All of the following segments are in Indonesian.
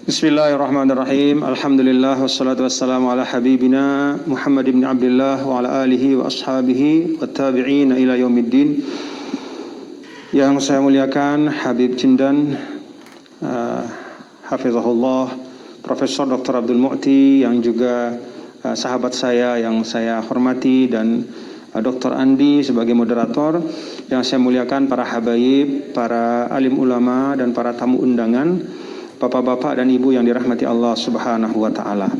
Bismillahirrahmanirrahim. Alhamdulillah wassalatu wassalamu ala habibina Muhammad ibn Abdullah wa ala alihi wa ashabihi wa tabi'ina ila yaumiddin. Yang saya muliakan Habib Jindan, hafizahullah, Profesor Dr. Abdul Mu'ti, yang juga sahabat saya yang saya hormati, dan Dr. Andi sebagai moderator. Yang saya muliakan para habaib, para alim ulama, dan para tamu undangan, bapak-bapak dan ibu yang dirahmati Allah Subhanahu wa ta'ala.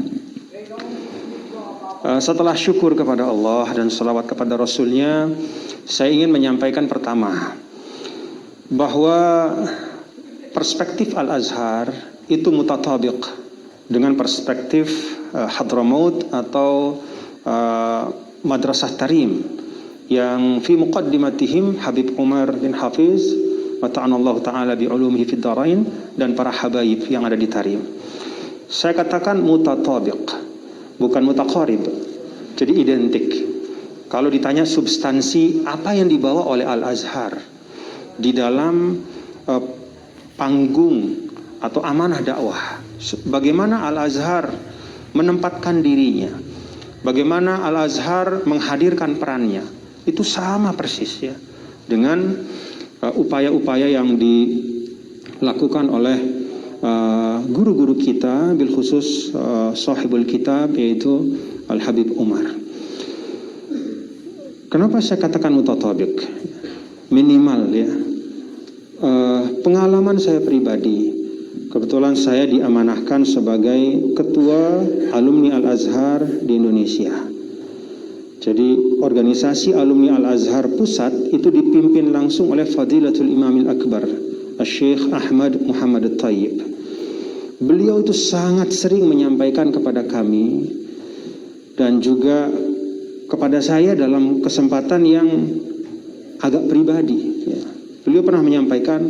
Setelah syukur kepada Allah dan salawat kepada Rasulnya, saya ingin menyampaikan pertama bahwa perspektif Al-Azhar itu mutatabiq dengan perspektif Hadramaut atau Madrasah Tarim yang fi muqaddimatihim Habib Umar bin Hafiz wata'anallahu ta'ala bi'ulumihi fid darain, dan para habaib yang ada di Tarim. Saya katakan mutatabiq, bukan mutaqarib, jadi identik. Kalau ditanya substansi apa yang dibawa oleh Al-Azhar di dalam panggung atau amanah dakwah, bagaimana Al-Azhar menempatkan dirinya, bagaimana Al-Azhar menghadirkan perannya, itu sama persis ya dengan upaya-upaya yang dilakukan oleh guru-guru kita, bil khusus sahibul kitab, yaitu Al-Habib Umar. Kenapa saya katakan mutatabiq? Minimal ya, pengalaman saya pribadi, kebetulan saya diamanahkan sebagai ketua alumni Al-Azhar di Indonesia. Jadi organisasi alumni Al-Azhar Pusat itu dipimpin langsung oleh Fadilatul Imamil Akbar, Syekh Ahmad Muhammad At-Tayyib. Beliau itu sangat sering menyampaikan kepada kami dan juga kepada saya dalam kesempatan yang agak pribadi ya. Beliau pernah menyampaikan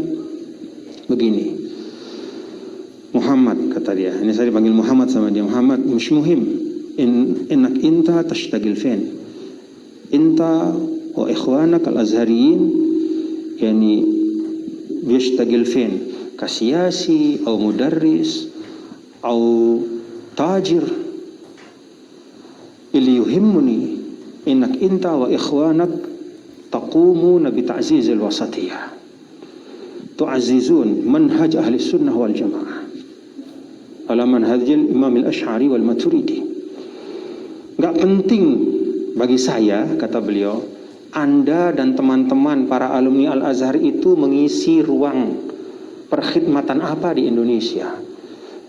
begini, Muhammad, kata dia, ini saya dipanggil Muhammad sama dia, Muhammad, mش مهم إنك أنت تشتغل فين أنت وإخوانك الأزهريين يعني بيشتغل فين كسياسي أو مدرس أو تاجر اللي يهمني إنك أنت وإخوانك تقومون بتعزيز الوسطية تعززون منهج أهل السنة والجماعة على منهج الإمام الأشعري والماتريدي. Gak penting bagi saya, kata beliau, Anda dan teman-teman para alumni Al-Azhar itu mengisi ruang perkhidmatan apa di Indonesia.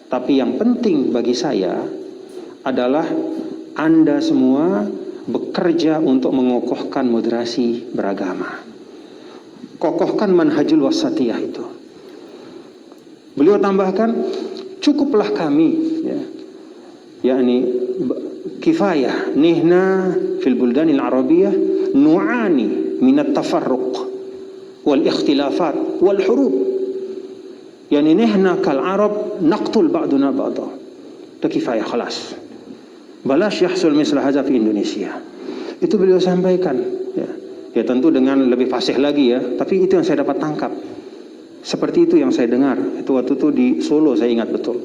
Tapi yang penting bagi saya adalah Anda semua bekerja untuk mengokohkan moderasi beragama. Kokohkan manhajul wasatiyah itu. Beliau tambahkan, cukuplah kami ya, yakni kifayah nihna fil buldanil arabiyah nu'ani minat tafarruq wal ikhtilafat wal hurub, yani nihna kal arab naqtul ba'duna ba'da. Itu kifayah, khalas, balash yahsul misla hadza fi Indonesia. Itu beliau sampaikan ya. Ya tentu dengan lebih fasih lagi ya, tapi itu yang saya dapat tangkap. Seperti itu yang saya dengar. Itu waktu itu di Solo, saya ingat betul.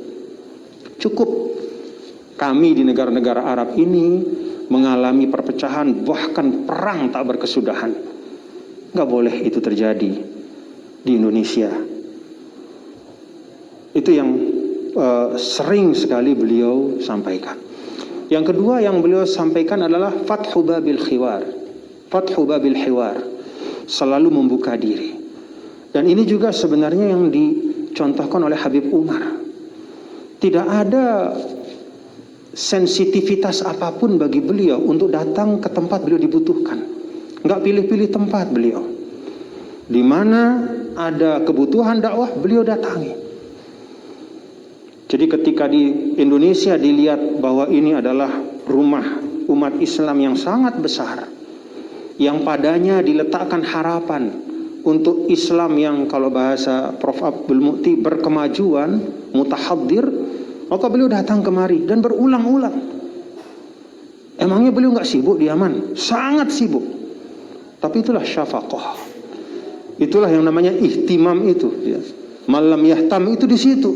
Cukup kami di negara-negara Arab ini mengalami perpecahan, bahkan perang tak berkesudahan. Nggak boleh itu terjadi di Indonesia. Itu yang sering sekali beliau sampaikan. Yang kedua yang beliau sampaikan adalah fathu babil khiwar, fathu babil hiwar, selalu membuka diri. Dan ini juga sebenarnya yang dicontohkan oleh Habib Umar. Tidak ada sensitivitas apapun bagi beliau untuk datang ke tempat beliau dibutuhkan. Enggak pilih-pilih tempat beliau. Di mana ada kebutuhan dakwah, beliau datangi. Jadi ketika di Indonesia dilihat bahwa ini adalah rumah umat Islam yang sangat besar, yang padanya diletakkan harapan untuk Islam yang kalau bahasa Prof. Abdul Mu'ti berkemajuan, mutahaddir, maka beliau datang kemari dan berulang-ulang. Emangnya beliau nggak sibuk di Yaman? Sangat sibuk. Tapi itulah syafaqah. Itulah yang namanya ihtimam itu. Malam yahtam itu di situ.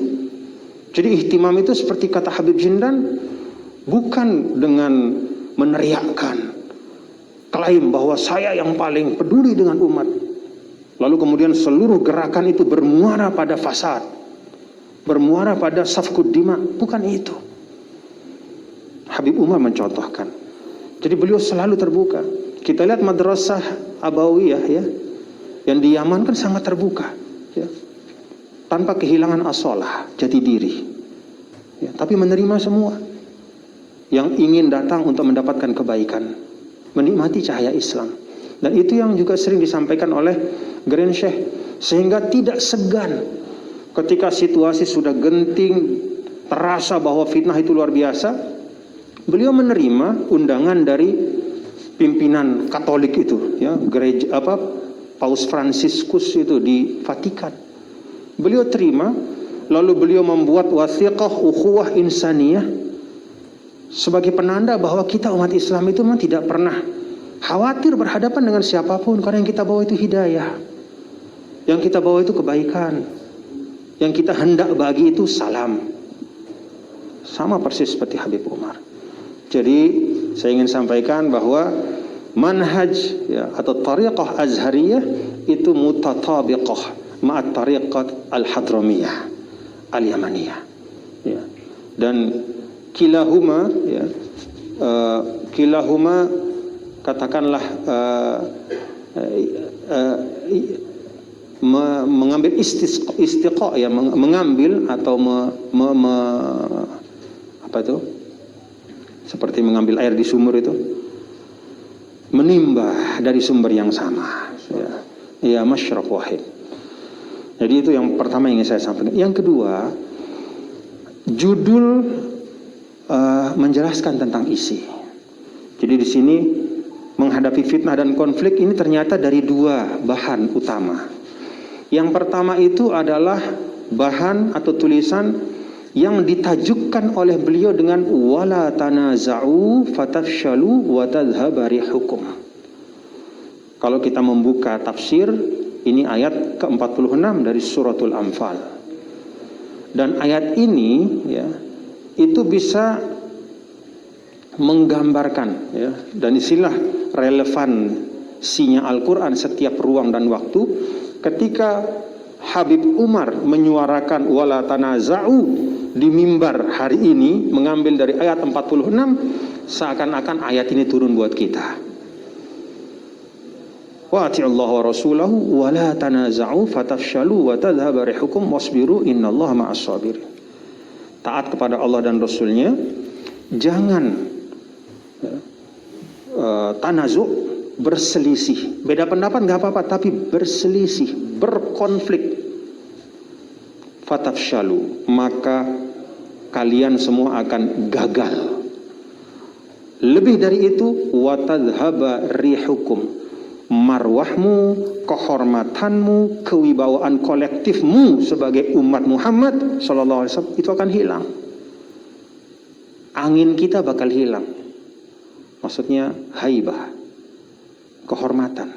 Jadi ihtimam itu seperti kata Habib Jindan, bukan dengan meneriakkan, klaim bahwa saya yang paling peduli dengan umat, lalu kemudian seluruh gerakan itu bermuara pada fasad, bermuara pada safkud dima. Bukan itu. Habib Umar mencontohkan. Jadi beliau selalu terbuka. Kita lihat madrasah Abawiyah ya, yang di Yaman kan sangat terbuka ya, tanpa kehilangan asalah, jati diri ya, tapi menerima semua yang ingin datang untuk mendapatkan kebaikan, menikmati cahaya Islam. Dan itu yang juga sering disampaikan oleh Grand Sheikh, sehingga tidak segan ketika situasi sudah genting, terasa bahwa fitnah itu luar biasa, beliau menerima undangan dari pimpinan Katolik itu ya, gereja Paus Fransiskus itu di Vatikan. Beliau terima, lalu beliau membuat wathiqah ukhuwah insaniyah sebagai penanda bahwa kita umat Islam itu memang tidak pernah khawatir berhadapan dengan siapapun, karena yang kita bawa itu hidayah, yang kita bawa itu kebaikan, yang kita hendak bagi itu salam. Sama persis seperti Habib Umar. Jadi saya ingin sampaikan bahwa manhaj ya, atau tariqah azhariyah itu mutatabiqah ma'at tariqat al-hadramiyah al-yamaniyah ya. Dan kilahuma ya, kilahuma katakanlah mengambil istiqa ya, mengambil atau apa itu, seperti mengambil air di sumur itu, menimba dari sumber yang sama ya, masyrab wahid. Jadi itu yang pertama yang ingin saya sampaikan. Yang kedua, judul menjelaskan tentang isi. Jadi di sini menghadapi fitnah dan konflik ini ternyata dari dua bahan utama. Yang pertama itu adalah bahan atau tulisan yang ditajukkan oleh beliau dengan wala tanaza'u fatafshalu wa tadhhaba rihukum. Kalau kita membuka tafsir, ini ayat ke-46 dari suratul Anfal. Dan ayat ini ya, itu bisa menggambarkan ya, dan istilah relevansinya Al-Quran setiap ruang dan waktu. Ketika Habib Umar menyuarakan wala tanaza'u di mimbar hari ini, mengambil dari ayat 46, seakan-akan ayat ini turun buat kita. Wa ati'ullaha wa rasulahu wa la tanaza'u fatafshalu wa tadhhaba rihukum wasbiru innallaha ma'as sabirin. Taat kepada Allah dan Rasulnya, jangan tanazu', berselisih. Beda pendapat nggak apa-apa, tapi berselisih, berkonflik. Fatafshalu, maka kalian semua akan gagal. Lebih dari itu, watadhhaba rihukum, marwahmu, kehormatanmu, kewibawaan kolektifmu sebagai umat Muhammad sallallahu alaihi wasallam itu akan hilang. Angin kita bakal hilang. Maksudnya haibah, kehormatan.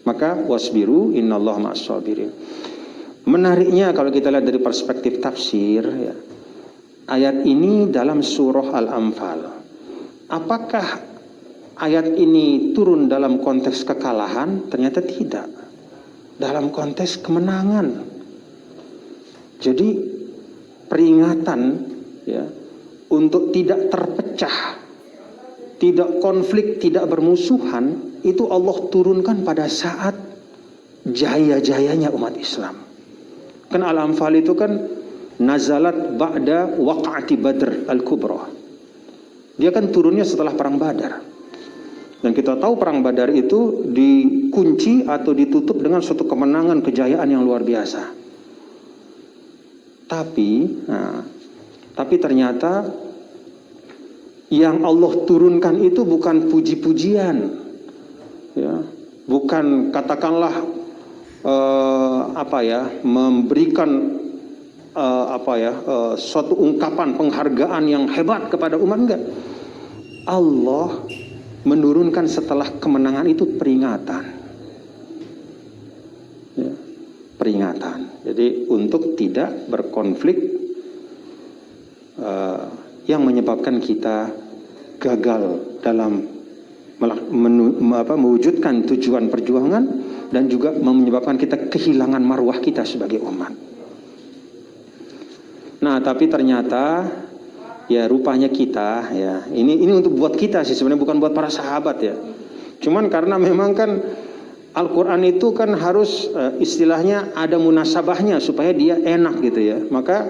Maka wasbiru innallaha ma'as sabirin. Menariknya kalau kita lihat dari perspektif tafsir ya, ayat ini dalam surah Al-Anfal. Apakah ayat ini turun dalam konteks kekalahan? Ternyata tidak. Dalam konteks kemenangan. Jadi peringatan ya, untuk tidak terpecah, tidak konflik, tidak bermusuhan, itu Allah turunkan pada saat jaya-jayanya umat Islam. Kan Al-Anfal itu kan nazalat ba'da waqa'ati Badr al-Kubra. Dia kan turunnya setelah perang Badar. Dan kita tahu perang Badar itu dikunci atau ditutup dengan suatu kemenangan, kejayaan yang luar biasa. Tapi ternyata yang Allah turunkan itu bukan puji-pujian, ya, bukan katakanlah memberikan suatu ungkapan penghargaan yang hebat kepada umat, enggak. Allah menurunkan setelah kemenangan itu peringatan, ya, peringatan. Jadi untuk tidak berkonflik yang menyebabkan kita gagal dalam mewujudkan tujuan perjuangan dan juga menyebabkan kita kehilangan marwah kita sebagai umat. Nah, tapi ternyata ya rupanya kita ya ini untuk buat kita sih sebenarnya, bukan buat para sahabat ya. Cuman karena memang kan Al-Quran itu kan harus istilahnya ada munasabahnya supaya dia enak gitu ya. Maka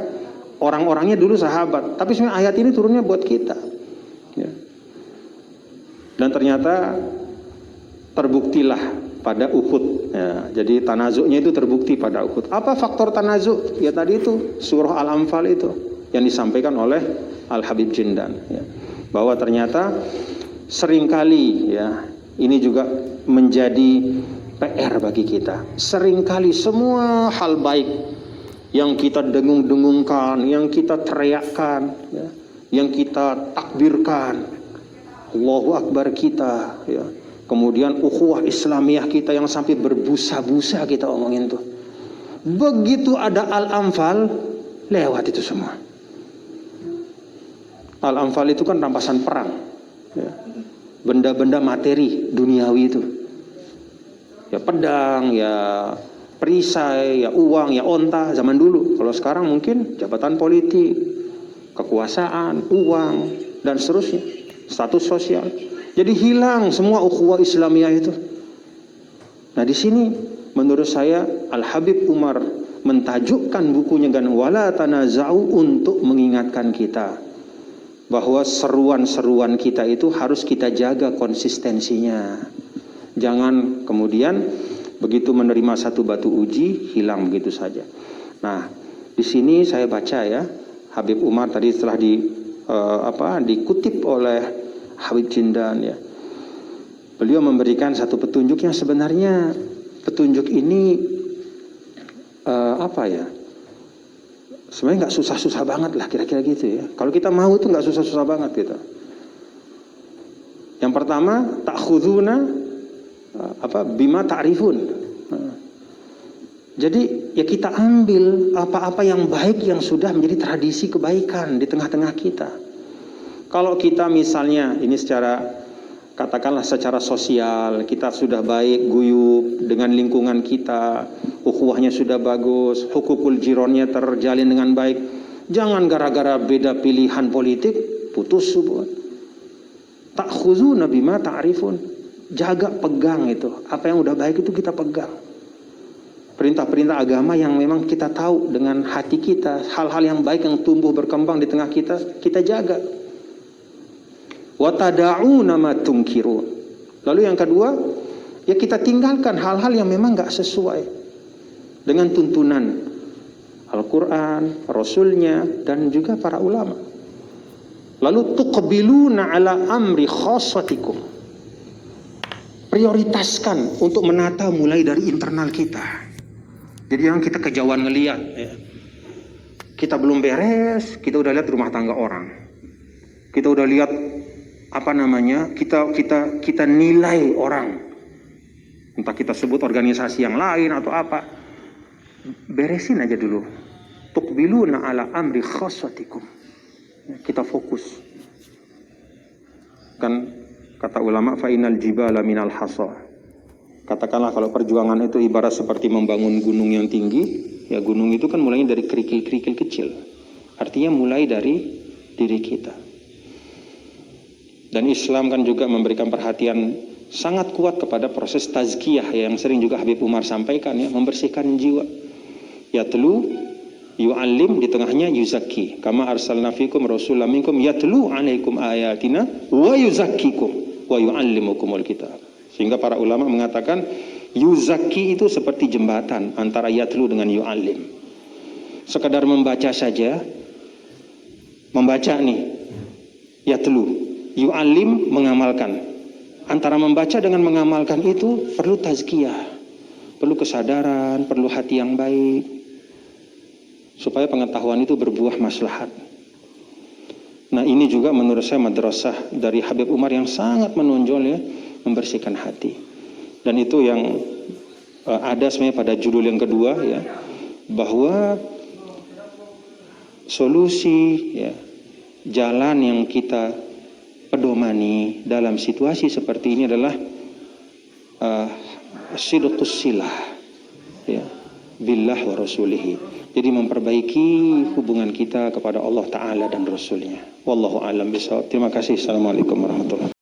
orang-orangnya dulu sahabat, tapi sebenarnya ayat ini turunnya buat kita. Ya. Dan ternyata terbuktilah pada Uhud. Ya, jadi tanazuknya itu terbukti pada Uhud. Apa faktor tanazuk? Ya tadi itu surah Al-Anfal itu yang disampaikan oleh Al-Habib Jindan. Ya. Bahwa ternyata seringkali ya ini juga menjadi PR bagi kita. Seringkali semua hal baik yang kita dengung-dengungkan, yang kita teriakkan, ya, yang kita takbirkan, Allahu Akbar kita, ya. Kemudian ukhuwah Islamiyah kita yang sampai berbusa-busa kita omongin tuh. Begitu ada Al-Anfal, lewat itu semua. Al-Anfal itu kan rampasan perang, ya. Benda-benda materi duniawi itu. Ya pedang, ya perisai, ya uang, ya onta zaman dulu. Kalau sekarang mungkin jabatan politik, kekuasaan, uang, dan seterusnya. Status sosial. Jadi hilang semua ukhuwah Islamiyah itu. Nah di sini menurut saya Al-Habib Umar mentajukkan bukunya dengan wala tanaza'u untuk mengingatkan kita bahwa seruan-seruan kita itu harus kita jaga konsistensinya. Jangan kemudian begitu menerima satu batu uji hilang begitu saja. Nah di sini saya baca ya Habib Umar tadi setelah dikutip oleh Habib Jindan ya. Beliau memberikan satu petunjuk yang sebenarnya petunjuk ini sebenarnya nggak susah-susah banget lah kira-kira gitu ya. Kalau kita mau itu nggak susah-susah banget gitu. Yang pertama ta'khuduna bima ta'rifun. Jadi ya kita ambil apa-apa yang baik yang sudah menjadi tradisi kebaikan di tengah-tengah kita. Kalau kita misalnya ini katakanlah secara sosial kita sudah baik guyub dengan lingkungan kita, ukhuwahnya sudah bagus, hukukul jironnya terjalin dengan baik. Jangan gara-gara beda pilihan politik putus hubungan. Ta'khuzuna bima ta'rifun. Jaga, pegang itu. Apa yang udah baik itu kita pegang. Perintah-perintah agama yang memang kita tahu dengan hati kita, hal-hal yang baik yang tumbuh berkembang di tengah kita, kita jaga. Wa tada'una ma tunkirun. Lalu yang kedua, ya kita tinggalkan hal-hal yang memang enggak sesuai dengan tuntunan Al-Quran, Rasulnya, dan juga para ulama. Lalu tuqbiluna ala amri khassatikum. Prioritaskan untuk menata mulai dari internal kita. Jadi yang kita kejauhan ngelihat ya. Kita belum beres, kita udah lihat rumah tangga orang. Kita udah lihat kita nilai orang. Entah kita sebut organisasi yang lain atau apa. Beresin aja dulu. Tuqbiluna ala amri khassatikum. Kita fokus. Kan kata ulama fa'inal jibala minal hasa. Katakanlah kalau perjuangan itu ibarat seperti membangun gunung yang tinggi, ya gunung itu kan mulainya dari kerikil-kerikil kecil. Artinya mulai dari diri kita. Dan Islam kan juga memberikan perhatian sangat kuat kepada proses tazkiyah yang sering juga Habib Umar sampaikan ya, membersihkan jiwa. Yatlu yu'allim, di tengahnya yuzakki. Kama arsalna fikum rasulan minkum yatlu alaikum ayatina wa yuzakkikum wa yu'allimukumul kitab. Sehingga para ulama mengatakan yuzakki itu seperti jembatan antara yatlu dengan yu'allim. Sekadar membaca saja, membaca nih yatlu, yu'allim mengamalkan. Antara membaca dengan mengamalkan itu perlu tazkiyah, perlu kesadaran, perlu hati yang baik, supaya pengetahuan itu berbuah maslahat. Nah ini juga menurut saya madrasah dari Habib Umar yang sangat menonjol ya, membersihkan hati. Dan itu yang ada sebenarnya pada judul yang kedua ya, bahwa solusi, ya, jalan yang kita pedomani dalam situasi seperti ini adalah sidqus silah, ya, billah wa rasulihi. Jadi memperbaiki hubungan kita kepada Allah Ta'ala dan Rasulnya. Wallahu a'lam bishawab. Terima kasih. Assalamualaikum warahmatullahi wabarakatuh.